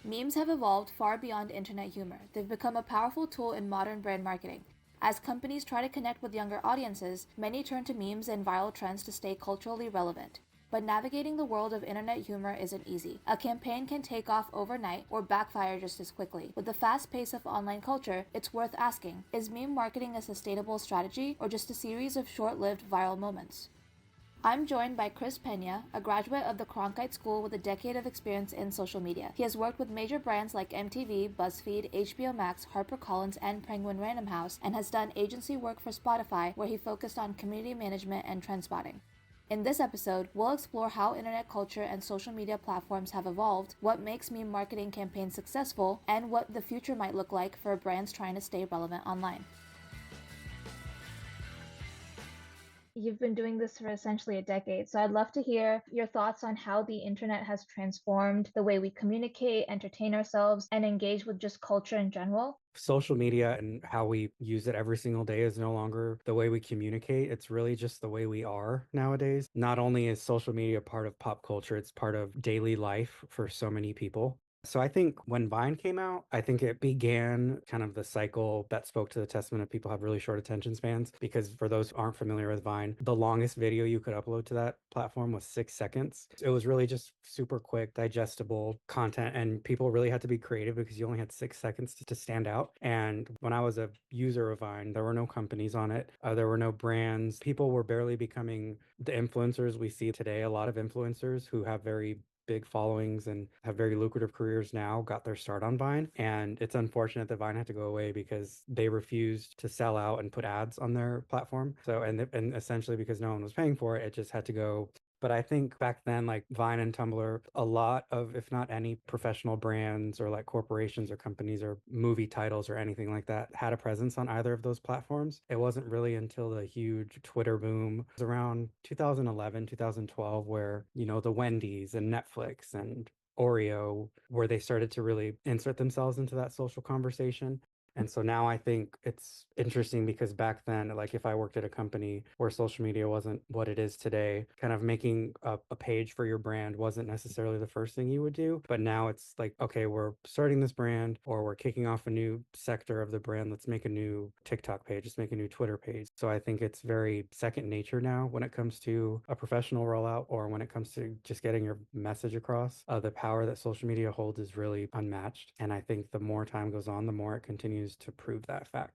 Memes have evolved far beyond internet humor. They've become a powerful tool in modern brand marketing. As companies try to connect with younger audiences, many turn to memes and viral trends to stay culturally relevant. But navigating the world of internet humor isn't easy. A campaign can take off overnight or backfire just as quickly. With the fast pace of online culture, it's worth asking, is meme marketing a sustainable strategy or just a series of short lived viral moments? I'm joined by Chris Pena, a graduate of the Cronkite School with a decade of experience in social media. He has worked with major brands like MTV, BuzzFeed, HBO Max, HarperCollins, and Penguin Random House, and has done agency work for Spotify where he focused on community management and trend spotting. In this episode, we'll explore how internet culture and social media platforms have evolved, what makes meme marketing campaigns successful, and what the future might look like for brands trying to stay relevant online. You've been doing this for essentially a decade, so I'd love to hear your thoughts on how the internet has transformed the way we communicate, entertain ourselves, and engage with just culture in general. Social media and how we use it every single day is no longer the way we communicate. It's really just the way we are nowadays. Not only is social media part of pop culture, it's part of daily life for so many people. So I think when Vine came out, I think it began kind of the cycle that spoke to the testament of people have really short attention spans. Because for those who aren't familiar with Vine, the longest video you could upload to that platform was 6 seconds. It was really just super quick, digestible content, and people really had to be creative because you only had 6 seconds to stand out. And when I was a user of Vine, there were no companies on it, there were no brands. People were barely becoming the influencers we see today. A lot of influencers who have very big followings and have very lucrative careers now got their start on Vine. And it's unfortunate that Vine had to go away because they refused to sell out and put ads on their platform. So, and essentially because no one was paying for it, it just had to go. But I think back then, like Vine and Tumblr, a lot of, if not any professional brands or like corporations or companies or movie titles or anything like that had a presence on either of those platforms. It wasn't really until the huge Twitter boom was around 2011, 2012, where, the Wendy's and Netflix and Oreo, where they started to really insert themselves into that social conversation. And so now I think it's interesting because back then, like if I worked at a company where social media wasn't what it is today, kind of making a page for your brand wasn't necessarily the first thing you would do. But now it's like, okay, we're starting this brand or we're kicking off a new sector of the brand. Let's make a new TikTok page. Let's make a new Twitter page. So I think it's very second nature now when it comes to a professional rollout or when it comes to just getting your message across. The power that social media holds is really unmatched. And I think the more time goes on, the more it continues to prove that fact.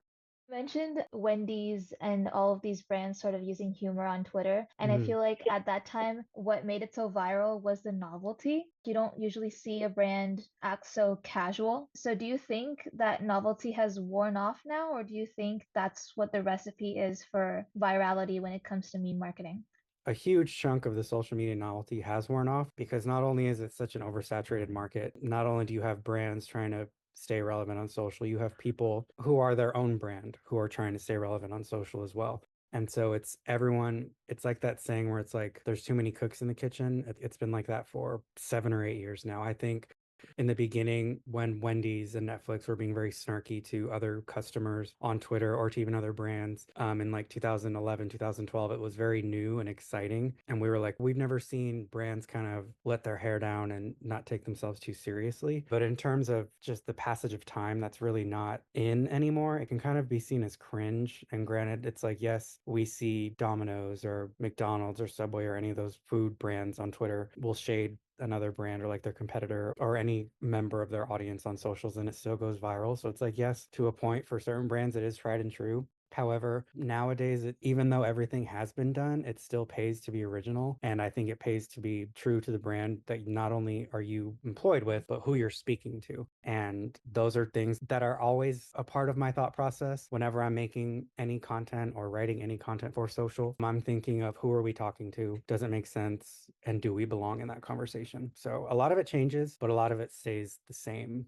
You mentioned Wendy's and all of these brands sort of using humor on Twitter. And I Mhm. feel like at that time, what made it so viral was the novelty. You don't usually see a brand act so casual. So do you think that novelty has worn off now, or do you think that's what the recipe is for virality when it comes to meme marketing? A huge chunk of the social media novelty has worn off because not only is it such an oversaturated market, not only do you have brands trying to stay relevant on social, you have people who are their own brand who are trying to stay relevant on social as well. And so it's everyone, it's like that saying where it's like there's too many cooks in the kitchen. It's been like that for 7 or 8 years now. I think in the beginning, when Wendy's and Netflix were being very snarky to other customers on Twitter or to even other brands, in like 2011, 2012, it was very new and exciting. And we were like, we've never seen brands kind of let their hair down and not take themselves too seriously. But in terms of just the passage of time, that's really not in anymore. It can kind of be seen as cringe. And granted, it's like, yes, we see Domino's or McDonald's or Subway or any of those food brands on Twitter will shade another brand or like their competitor or any member of their audience on socials, and it still goes viral. So it's like, yes, to a point for certain brands, it is tried and true. However, nowadays, even though everything has been done, it still pays to be original. And I think it pays to be true to the brand that not only are you employed with, but who you're speaking to. And those are things that are always a part of my thought process whenever I'm making any content or writing any content for social. I'm thinking of who are we talking to? Does it make sense? And do we belong in that conversation? So a lot of it changes, but a lot of it stays the same.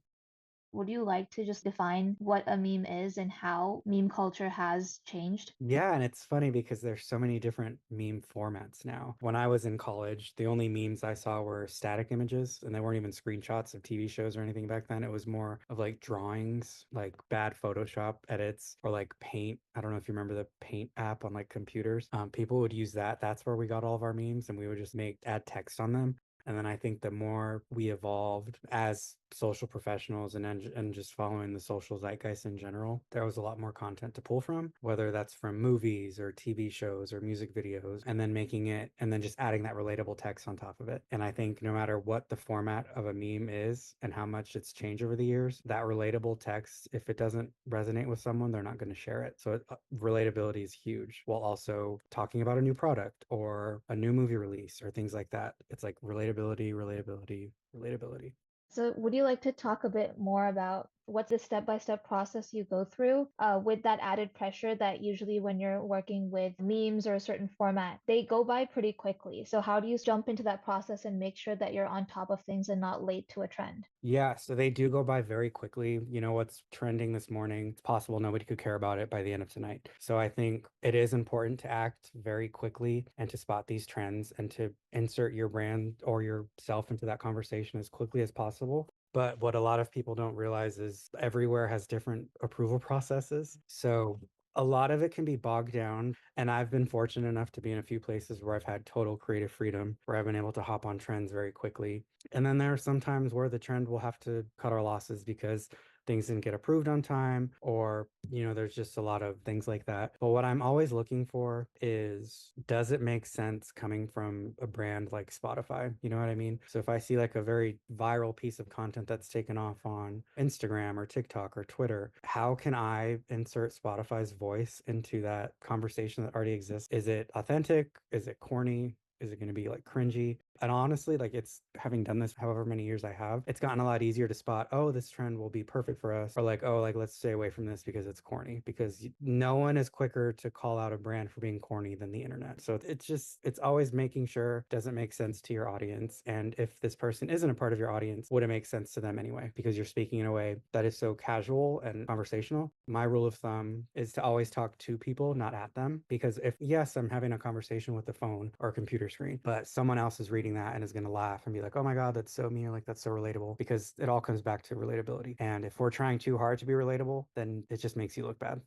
Would you like to just define what a meme is and how meme culture has changed? Yeah, and it's funny because there's so many different meme formats now. When I was in college, the only memes I saw were static images, and they weren't even screenshots of TV shows or anything back then. It was more of like drawings, like bad Photoshop edits, or like Paint. I don't know if you remember the Paint app on like computers. People would use that. That's where we got all of our memes, and we would just add text on them. And then I think the more we evolved as social professionals and just following the social zeitgeist in general, there was a lot more content to pull from, whether that's from movies or TV shows or music videos, and then making it and then just adding that relatable text on top of it. And I think no matter what the format of a meme is and how much it's changed over the years, that relatable text, if it doesn't resonate with someone, they're not going to share it. So relatability is huge while also talking about a new product or a new movie release or things like that. It's like relatability, relatability, relatability. So, would you like to talk a bit more about what's the step-by-step process you go through with that added pressure that usually when you're working with memes or a certain format, they go by pretty quickly. So, how do you jump into that process and make sure that you're on top of things and not late to a trend? Yeah, so they do go by very quickly. You know what's trending this morning? It's possible nobody could care about it by the end of tonight. So I think it is important to act very quickly and to spot these trends and to insert your brand or yourself into that conversation as quickly as possible. But what a lot of people don't realize is everywhere has different approval processes. So a lot of it can be bogged down. And I've been fortunate enough to be in a few places where I've had total creative freedom, where I've been able to hop on trends very quickly. And then there are some times where the trend will have to cut our losses because things didn't get approved on time, or, there's just a lot of things like that. But what I'm always looking for is, does it make sense coming from a brand like Spotify? You know what I mean? So if I see like a very viral piece of content that's taken off on Instagram or TikTok or Twitter, how can I insert Spotify's voice into that conversation that already exists? Is it authentic? Is it corny? Is it going to be like cringy? And honestly, like it's having done this however many years I have, it's gotten a lot easier to spot, oh, this trend will be perfect for us. Or like, oh, like let's stay away from this because it's corny. Because no one is quicker to call out a brand for being corny than the internet. So it's always making sure it doesn't make sense to your audience. And if this person isn't a part of your audience, would it make sense to them anyway? Because you're speaking in a way that is so casual and conversational. My rule of thumb is to always talk to people, not at them. Because if, yes, I'm having a conversation with the phone or a computer screen, but someone else is reading that and is going to laugh and be like, oh my God, that's so me, or like that's so relatable, because it all comes back to relatability. And if we're trying too hard to be relatable, then it just makes you look bad.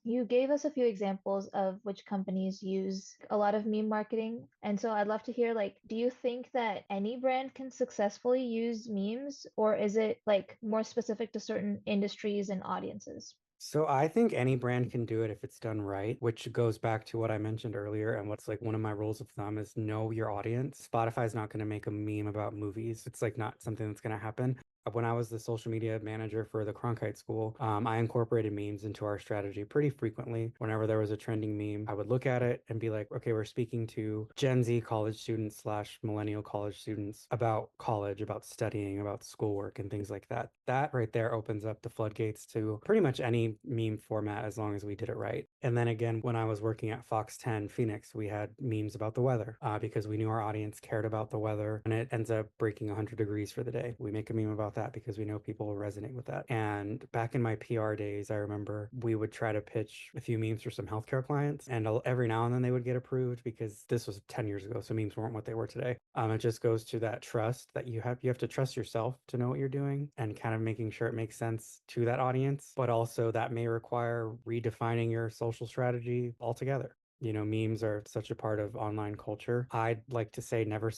You gave us a few examples of which companies use a lot of meme marketing. And so I'd love to hear, like, do you think that any brand can successfully use memes, or is it like more specific to certain industries and audiences? So I think any brand can do it if it's done right, which goes back to what I mentioned earlier. And what's like one of my rules of thumb is know your audience. Spotify's not going to make a meme about movies. It's like not something that's going to happen. When I was the social media manager for the Cronkite School, I incorporated memes into our strategy pretty frequently. Whenever there was a trending meme, I would look at it and be like, okay, we're speaking to Gen Z college students slash millennial college students about college, about studying, about schoolwork, and things like that. That right there opens up the floodgates to pretty much any meme format as long as we did it right. And then again, when I was working at Fox 10 Phoenix, we had memes about the weather because we knew our audience cared about the weather, and it ends up breaking 100 degrees for the day. We make a meme about that because we know people will resonate with that. And back in my PR days, I remember we would try to pitch a few memes for some healthcare clients, and every now and then they would get approved because this was 10 years ago, so memes weren't what they were today. It just goes to that trust that you have. You have to trust yourself to know what you're doing and kind of making sure it makes sense to that audience, but also that may require redefining your social strategy altogether. Memes are such a part of online culture. I'd like to say never.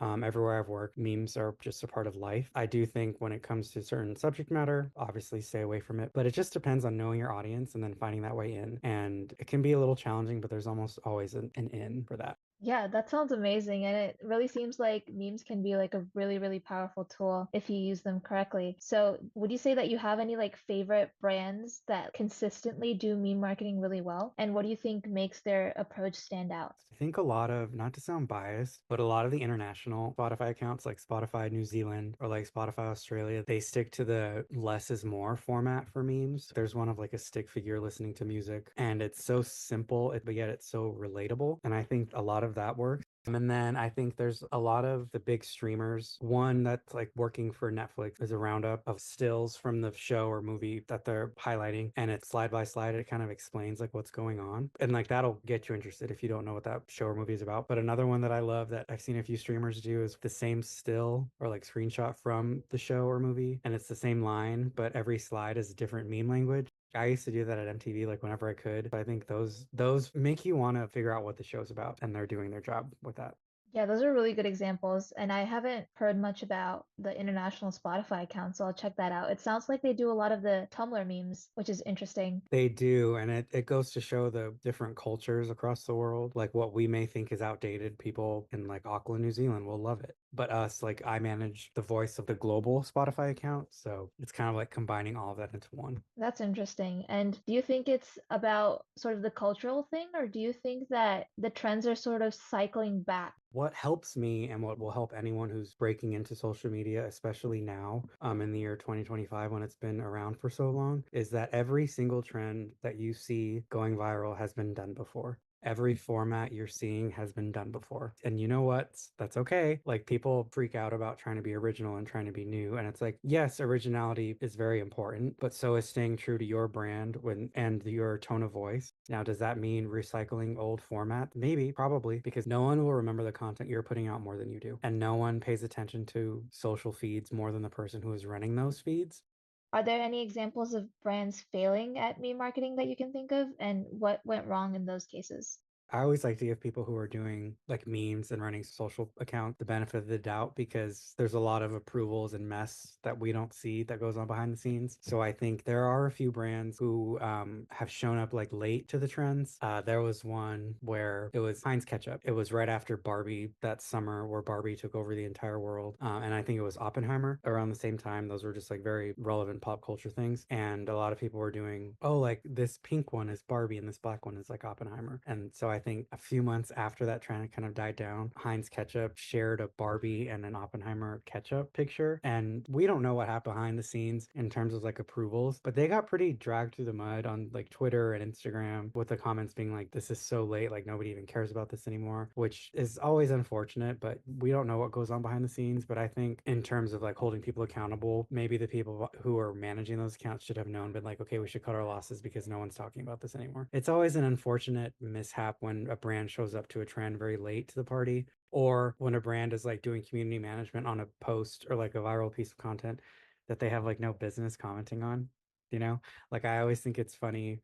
Everywhere I've worked, memes are just a part of life. I do think when it comes to certain subject matter, obviously stay away from it, but it just depends on knowing your audience and then finding that way in. And it can be a little challenging, but there's almost always an in for that. Yeah, that sounds amazing. And it really seems like memes can be like a really, really powerful tool if you use them correctly. So, would you say that you have any like favorite brands that consistently do meme marketing really well? And what do you think makes their approach stand out? I think a lot of, not to sound biased, but a lot of the international Spotify accounts like Spotify New Zealand or like Spotify Australia, they stick to the less is more format for memes. There's one of like a stick figure listening to music, and it's so simple, but yet it's so relatable. And I think a lot of that works. And then I think there's a lot of the big streamers. One that's like working for Netflix is a roundup of stills from the show or movie that they're highlighting. And it's slide by slide. It kind of explains like what's going on. And like that'll get you interested if you don't know what that show or movie is about. But another one that I love that I've seen a few streamers do is the same still or like screenshot from the show or movie. And it's the same line, but every slide is a different meme language. I used to do that at MTV like whenever I could. I think those make you want to figure out what the show's about, and they're doing their job with that. Yeah, those are really good examples. And I haven't heard much about the international Spotify account, so I'll check that out. It sounds like they do a lot of the Tumblr memes, which is interesting. They do, and it goes to show the different cultures across the world. Like what we may think is outdated, people in like Auckland, New Zealand will love it. But us, like I manage the voice of the global Spotify account, so it's kind of like combining all of that into one. That's interesting. And do you think it's about sort of the cultural thing, or do you think that the trends are sort of cycling back? What helps me and what will help anyone who's breaking into social media, especially now, in the year 2025 when it's been around for so long, is that every single trend that you see going viral has been done before. Every format you're seeing has been done before. And you know what? That's okay. Like people freak out about trying to be original and trying to be new. And it's like, yes, originality is very important, but so is staying true to your brand when and your tone of voice. Now, does that mean recycling old format? Maybe, probably, because no one will remember the content you're putting out more than you do. And no one pays attention to social feeds more than the person who is running those feeds. Are there any examples of brands failing at meme marketing that you can think of, and what went wrong in those cases? I always like to give people who are doing like memes and running social accounts the benefit of the doubt because there's a lot of approvals and mess that we don't see that goes on behind the scenes. So I think there are a few brands who have shown up like late to the trends. There was one where it was Heinz ketchup. It was right after Barbie that summer where Barbie took over the entire world. And I think it was Oppenheimer around the same time. Those were just like very relevant pop culture things. And a lot of people were doing, oh, like this pink one is Barbie and this black one is like Oppenheimer. And so I think a few months after that trend kind of died down, Heinz Ketchup shared a Barbie and an Oppenheimer ketchup picture. And we don't know what happened behind the scenes in terms of like approvals, but they got pretty dragged through the mud on like Twitter and Instagram with the comments being like, this is so late, like nobody even cares about this anymore, which is always unfortunate, but we don't know what goes on behind the scenes. But I think in terms of like holding people accountable, maybe the people who are managing those accounts should have known, been like, okay, we should cut our losses because no one's talking about this anymore. It's always an unfortunate mishap when a brand shows up to a trend very late to the party, or when a brand is like doing community management on a post or like a viral piece of content that they have like no business commenting on, you know? Like I always think it's funny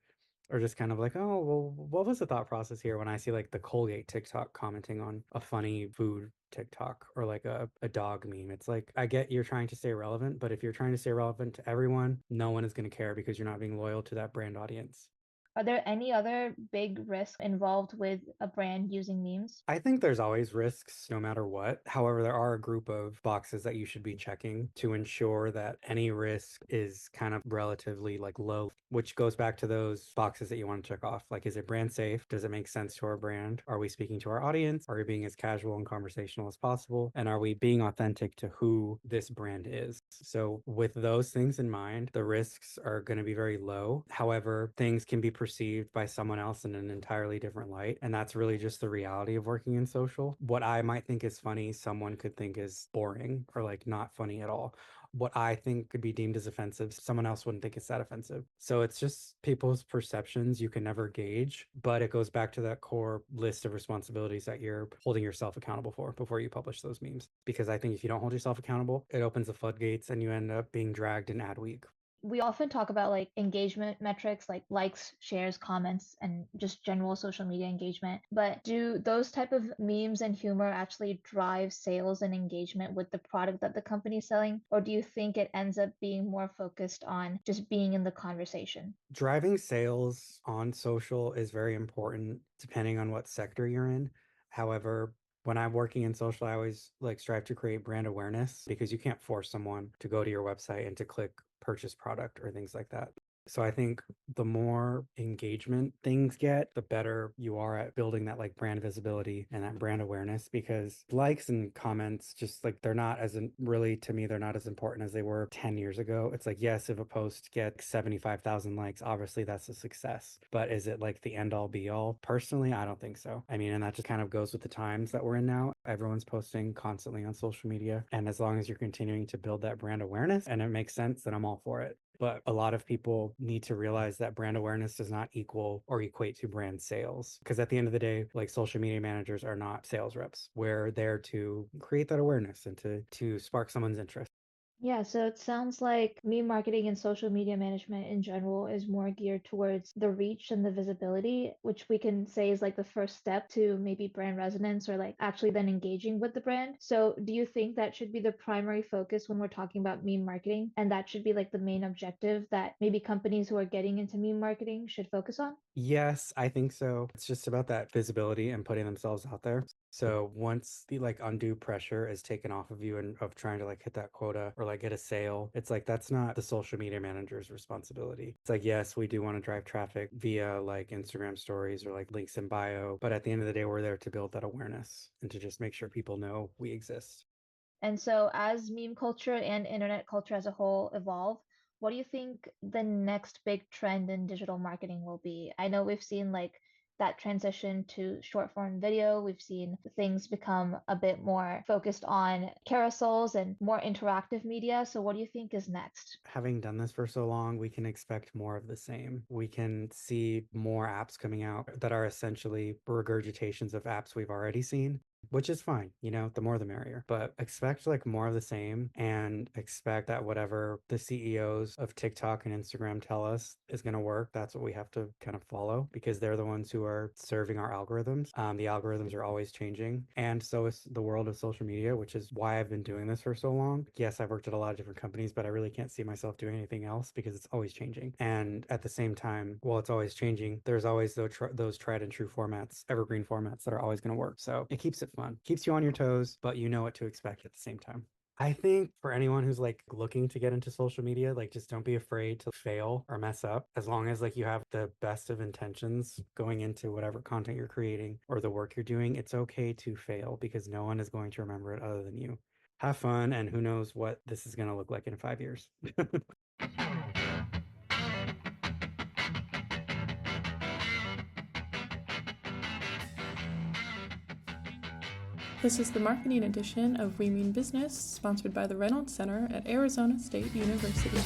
or just kind of like, oh, well, what was the thought process here when I see like the Colgate TikTok commenting on a funny food TikTok or like a dog meme? It's like, I get you're trying to stay relevant, but if you're trying to stay relevant to everyone, no one is going to care because you're not being loyal to that brand audience. Are there any other big risks involved with a brand using memes? I think there's always risks no matter what. However, there are a group of boxes that you should be checking to ensure that any risk is kind of relatively like low, which goes back to those boxes that you want to check off. Like, is it brand safe? Does it make sense to our brand? Are we speaking to our audience? Are we being as casual and conversational as possible? And are we being authentic to who this brand is? So, with those things in mind, the risks are going to be very low. However, things can be perceived by someone else in an entirely different light. And that's really just the reality of working in social. What I might think is funny, someone could think is boring or like not funny at all. What I think could be deemed as offensive, someone else wouldn't think it's that offensive. So it's just people's perceptions you can never gauge, but it goes back to that core list of responsibilities that you're holding yourself accountable for before you publish those memes. Because I think if you don't hold yourself accountable, it opens the floodgates and you end up being dragged in ad week. We often talk about like engagement metrics like likes, shares, comments, and just general social media engagement. But do those type of memes and humor actually drive sales and engagement with the product that the company is selling? Or do you think it ends up being more focused on just being in the conversation? Driving sales on social is very important depending on what sector you're in. However, when I'm working in social, I always like strive to create brand awareness because you can't force someone to go to your website and to click purchase product or things like that. So I think the more engagement things get, the better you are at building that like brand visibility and that brand awareness because likes and comments just like they're not as really to me they're not as important as they were 10 years ago. It's like yes, if a post gets 75,000 likes, obviously that's a success. But is it like the end all be all? Personally, I don't think so. I mean, and that just kind of goes with the times that we're in now. Everyone's posting constantly on social media, and as long as you're continuing to build that brand awareness and it makes sense, then I'm all for it. But a lot of people need to realize that brand awareness does not equal or equate to brand sales. Because at the end of the day, like social media managers are not sales reps. We're there to create that awareness and to spark someone's interest. Yeah, so it sounds like meme marketing and social media management in general is more geared towards the reach and the visibility, which we can say is like the first step to maybe brand resonance or like actually then engaging with the brand. So, do you think that should be the primary focus when we're talking about meme marketing? And that should be like the main objective that maybe companies who are getting into meme marketing should focus on? Yes, I think so. It's just about that visibility and putting themselves out there. So once the like undue pressure is taken off of you and of trying to like hit that quota or like get a sale, it's like that's not the social media manager's responsibility. It's like, yes, we do want to drive traffic via like Instagram stories or like links in bio, but at the end of the day, we're there to build that awareness and to just make sure people know we exist. And so, as meme culture and internet culture as a whole evolve, what do you think the next big trend in digital marketing will be? I know we've seen like that transition to short form video. We've seen things become a bit more focused on carousels and more interactive media. So, what do you think is next? Having done this for so long, we can expect more of the same. We can see more apps coming out that are essentially regurgitations of apps we've already seen, which is fine. You know, the more the merrier. But expect like more of the same and expect that whatever the CEOs of TikTok and Instagram tell us is going to work, that's what we have to kind of follow because they're the ones who are serving our algorithms. The algorithms are always changing. And so is the world of social media, which is why I've been doing this for so long. Yes, I've worked at a lot of different companies, but I really can't see myself doing anything else because it's always changing. And at the same time, while it's always changing, there's always those tried and true formats, evergreen formats that are always going to work. So it keeps it fun, keeps you on your toes, but you know what to expect at the same time. I think for anyone who's like looking to get into social media, like just don't be afraid to fail or mess up. As long as like you have the best of intentions going into whatever content you're creating or the work you're doing, it's okay to fail because no one is going to remember it other than you. Have fun, and who knows what this is going to look like in 5 years. This is the marketing edition of We Mean Business, sponsored by the Reynolds Center at Arizona State University.